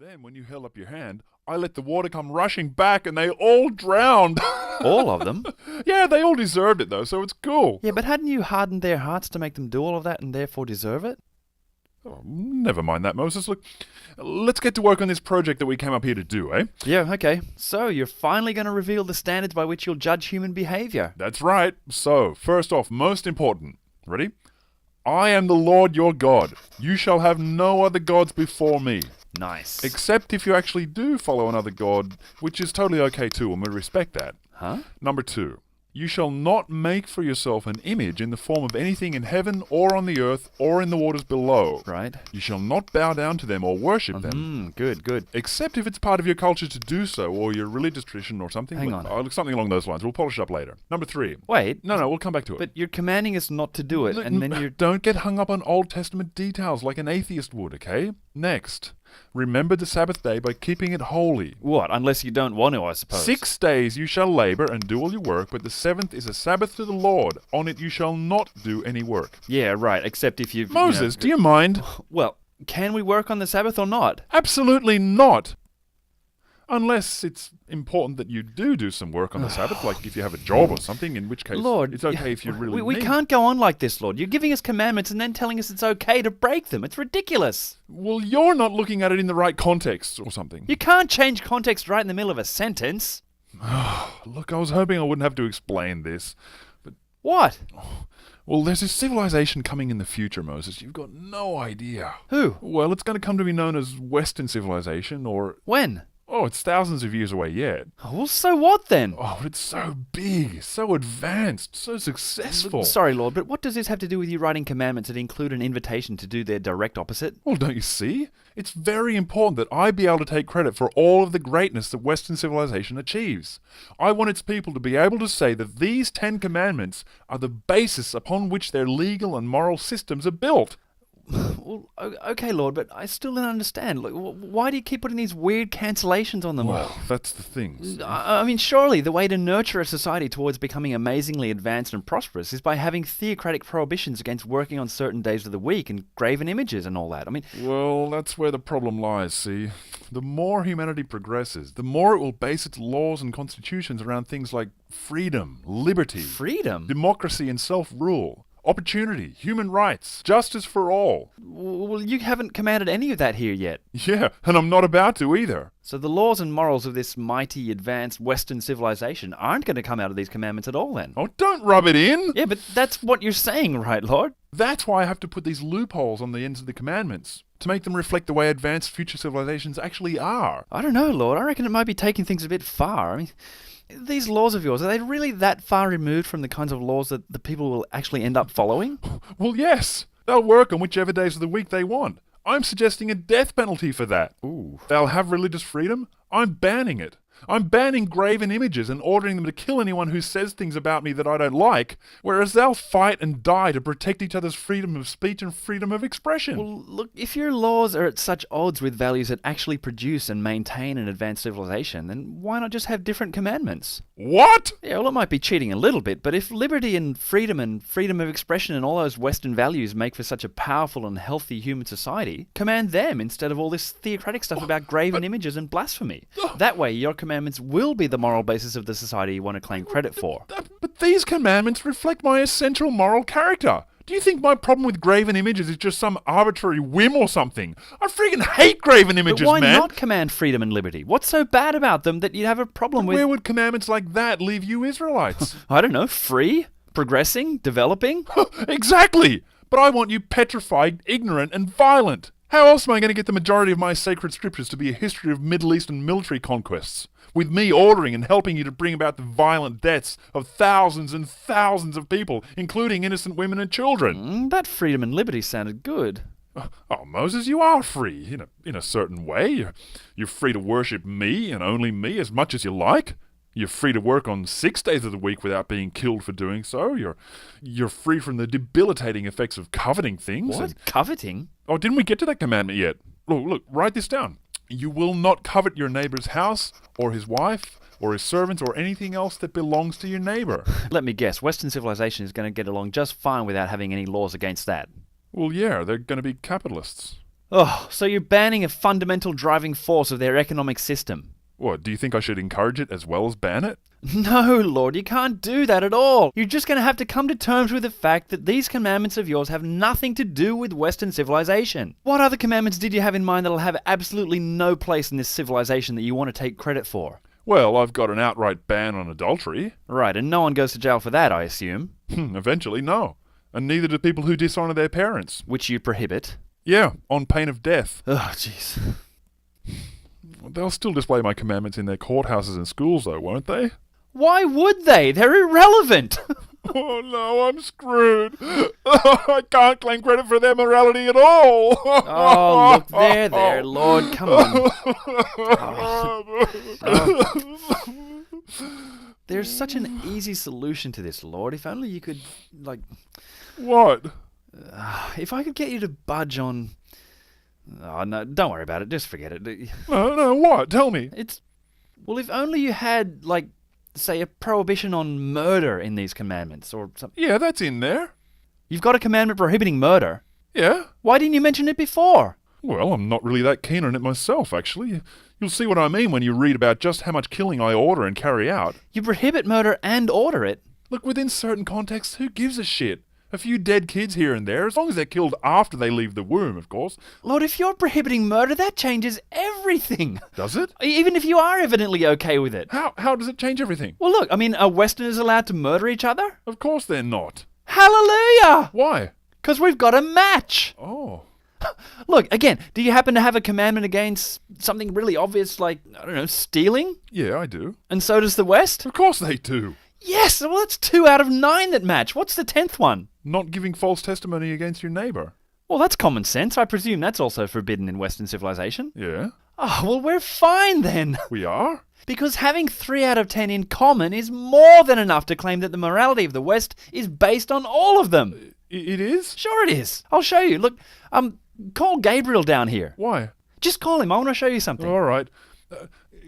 Then, when you held up your hand, I let the water come rushing back and they all drowned. All of them? Yeah, they all deserved it though, so it's cool. Yeah, but hadn't you hardened their hearts to make them do all of that and therefore deserve it? Oh, never mind that, Moses. Look, let's get to work on this project that we came up here to do, eh? Yeah, okay. So, you're finally going to reveal the standards by which you'll judge human behaviour. That's right. So, first off, most important. Ready? I am the Lord your God. You shall have no other gods before me. Nice. Except if you actually do follow another god, which is totally okay too, and we respect that. Huh? Number 2. You shall not make for yourself an image in the form of anything in heaven or on the earth or in the waters below. Right. You shall not bow down to them or worship them. Good. Except if it's part of your culture to do so, or your religious tradition or something. Hang on. Something along those lines. We'll polish it up later. Number 3. Wait. No, we'll come back to it. But you're commanding us not to do it, and then you're... Don't get hung up on Old Testament details like an atheist would, okay? Next. Remember the Sabbath day by keeping it holy. What? Unless you don't want to, I suppose. 6 days you shall labor and do all your work, but the 7th is a Sabbath to the Lord. On it you shall not do any work. Yeah, right, except if you've... Moses, do you mind? Well, can we work on the Sabbath or not? Absolutely not. Unless it's important that you do some work on the Sabbath, like if you have a job or something, in which case Lord, it's okay if you really we need. can't go on like this, Lord. You're giving us commandments and then telling us it's okay to break them. It's ridiculous. Well, you're not looking at it in the right context or something. You can't change context right in the middle of a sentence. Look, I was hoping I wouldn't have to explain this. What? Well, there's a civilization coming in the future, Moses. You've got no idea. Who? Well, it's going to come to be known as Western civilization, or... When? Oh, it's thousands of years away yet. Oh, well, so what then? Oh, but it's so big, so advanced, so successful. Sorry, Lord, but what does this have to do with you writing commandments that include an invitation to do their direct opposite? Well, don't you see? It's very important that I be able to take credit for all of the greatness that Western civilization achieves. I want its people to be able to say that these 10 commandments are the basis upon which their legal and moral systems are built. Well, okay, Lord, but I still don't understand. Like, why do you keep putting these weird cancellations on them all? Well, that's the thing. I mean, surely the way to nurture a society towards becoming amazingly advanced and prosperous is by having theocratic prohibitions against working on certain days of the week and graven images and all that. I mean... Well, that's where the problem lies, see? The more humanity progresses, the more it will base its laws and constitutions around things like freedom, liberty, Freedom? democracy and self-rule. Opportunity, human rights, justice for all. Well, you haven't commanded any of that here yet. Yeah, and I'm not about to either. So the laws and morals of this mighty, advanced Western civilization aren't going to come out of these commandments at all then. Oh, don't rub it in! Yeah, but that's what you're saying, right, Lord? That's why I have to put these loopholes on the ends of the commandments, to make them reflect the way advanced future civilizations actually are. I don't know, Lord. I reckon it might be taking things a bit far. I mean, these laws of yours, are they really that far removed from the kinds of laws that the people will actually end up following? Well, yes. They'll work on whichever days of the week they want. I'm suggesting a death penalty for that. Ooh. They'll have religious freedom. I'm banning it. I'm banning graven images and ordering them to kill anyone who says things about me that I don't like, whereas they'll fight and die to protect each other's freedom of speech and freedom of expression. Well, look, if your laws are at such odds with values that actually produce and maintain an advanced civilization, then why not just have different commandments? What? Yeah, well, it might be cheating a little bit, but if liberty and freedom of expression and all those Western values make for such a powerful and healthy human society, command them instead of all this theocratic stuff about graven images and blasphemy. That way, your commandments will be the moral basis of the society you want to claim credit for. But these commandments reflect my essential moral character. Do you think my problem with graven images is just some arbitrary whim or something? I freaking hate graven images, But why man! not command freedom and liberty? What's so bad about them that you'd have a problem with... Where would commandments like that leave you Israelites? I don't know, free? Progressing? Developing? Exactly! But I want you petrified, ignorant, and violent. How else am I going to get the majority of my sacred scriptures to be a history of Middle Eastern military conquests? With me ordering and helping you to bring about the violent deaths of thousands and thousands of people, including innocent women and children. That freedom and liberty sounded good. Oh, Moses, you are free, in a certain way. You're free to worship me and only me as much as you like. You're free to work on 6 days of the week without being killed for doing so. You're free from the debilitating effects of coveting things. What? Coveting? Oh, didn't we get to that commandment yet? Look, write this down. You will not covet your neighbor's house, or his wife, or his servants, or anything else that belongs to your neighbor. Let me guess, Western civilization is going to get along just fine without having any laws against that. Well, yeah, they're going to be capitalists. Oh, so you're banning a fundamental driving force of their economic system. What, do you think I should encourage it as well as ban it? No, Lord, you can't do that at all. You're just going to have to come to terms with the fact that these commandments of yours have nothing to do with Western civilization. What other commandments did you have in mind that'll have absolutely no place in this civilization that you want to take credit for? Well, I've got an outright ban on adultery. Right, and no one goes to jail for that, I assume. Eventually, no. And neither do people who dishonour their parents. Which you prohibit. Yeah, on pain of death. Oh, jeez. They'll still display my commandments in their courthouses and schools, though, won't they? Why would they? They're irrelevant. Oh no, I'm screwed. I can't claim credit for their morality at all. Oh, look, there, Lord, come on. There's such an easy solution to this, Lord. If only you could, What? if I could get you to budge on... Oh, no, don't worry about it. Just forget it. No, what? Tell me. Well, if only you had, say, a prohibition on murder in these commandments or something. Yeah, that's in there. You've got a commandment prohibiting murder. Yeah. Why didn't you mention it before? Well, I'm not really that keen on it myself, actually. You'll see what I mean when you read about just how much killing I order and carry out. You prohibit murder and order it. Look, within certain contexts, who gives a shit? A few dead kids here and there, as long as they're killed after they leave the womb, of course. Lord, if you're prohibiting murder, that changes everything. Does it? Even if you are evidently okay with it. How does it change everything? Well, look, I mean, are Westerners allowed to murder each other? Of course they're not. Hallelujah! Why? Because we've got a match. Oh. Look, again, do you happen to have a commandment against something really obvious like, I don't know, stealing? Yeah, I do. And so does the West? Of course they do. Yes, well, that's 2 out of 9 that match. What's the 10th one? Not giving false testimony against your neighbour. Well, that's common sense. I presume that's also forbidden in Western civilization. Yeah. Oh, well, we're fine then. We are? Because having 3 out of 10 in common is more than enough to claim that the morality of the West is based on all of them. It is? Sure it is. I'll show you. Look, call Gabriel down here. Why? Just call him. I want to show you something. All right.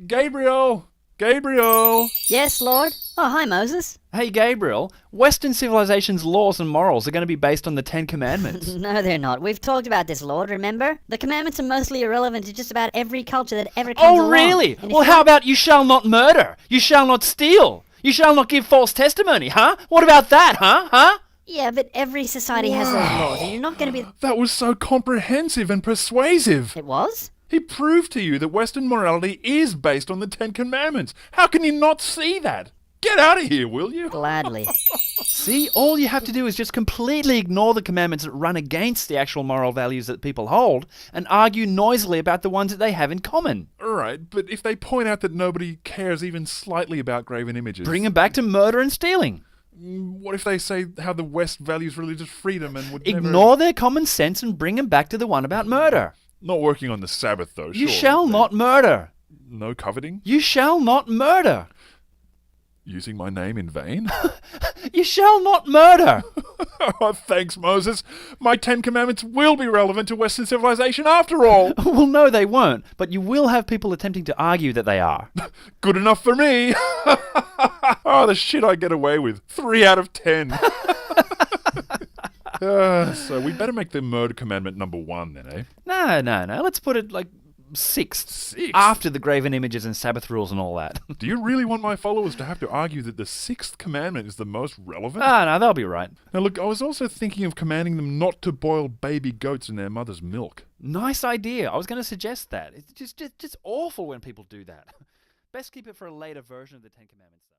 Gabriel! Gabriel! Yes, Lord? Oh, hi, Moses. Hey, Gabriel, Western civilization's laws and morals are going to be based on the 10 Commandments. No, they're not. We've talked about this, Lord, remember? The commandments are mostly irrelevant to just about every culture that ever comes along. Oh, really? And if Well, how about you shall not murder? You shall not steal? You shall not give false testimony, huh? What about that, huh? Yeah, but every society has those laws, and you're not going to be... That was so comprehensive and persuasive. It was? He proved to you that Western morality is based on the 10 Commandments. How can you not see that? Get out of here, will you? Gladly. See, all you have to do is just completely ignore the commandments that run against the actual moral values that people hold and argue noisily about the ones that they have in common. Alright, but if they point out that nobody cares even slightly about graven images... Bring them back to murder and stealing. What if they say how the West values religious freedom and would never... Ignore their common sense and bring them back to the one about murder. Not working on the Sabbath, though, You sure. shall not murder. No coveting? You shall not murder. Using my name in vain? You shall not murder. Oh, thanks, Moses. My 10 Commandments will be relevant to Western civilization after all. Well, no, they won't. But you will have people attempting to argue that they are. Good enough for me. Oh, the shit I get away with. 3 out of 10. So we better make the murder commandment number 1 then, eh? No. Let's put it like 6th. 6th? After the graven images and Sabbath rules and all that. Do you really want my followers to have to argue that the 6th commandment is the most relevant? No, they'll be right. Now look, I was also thinking of commanding them not to boil baby goats in their mother's milk. Nice idea. I was going to suggest that. It's just awful when people do that. Best keep it for a later version of the 10 Commandments, though.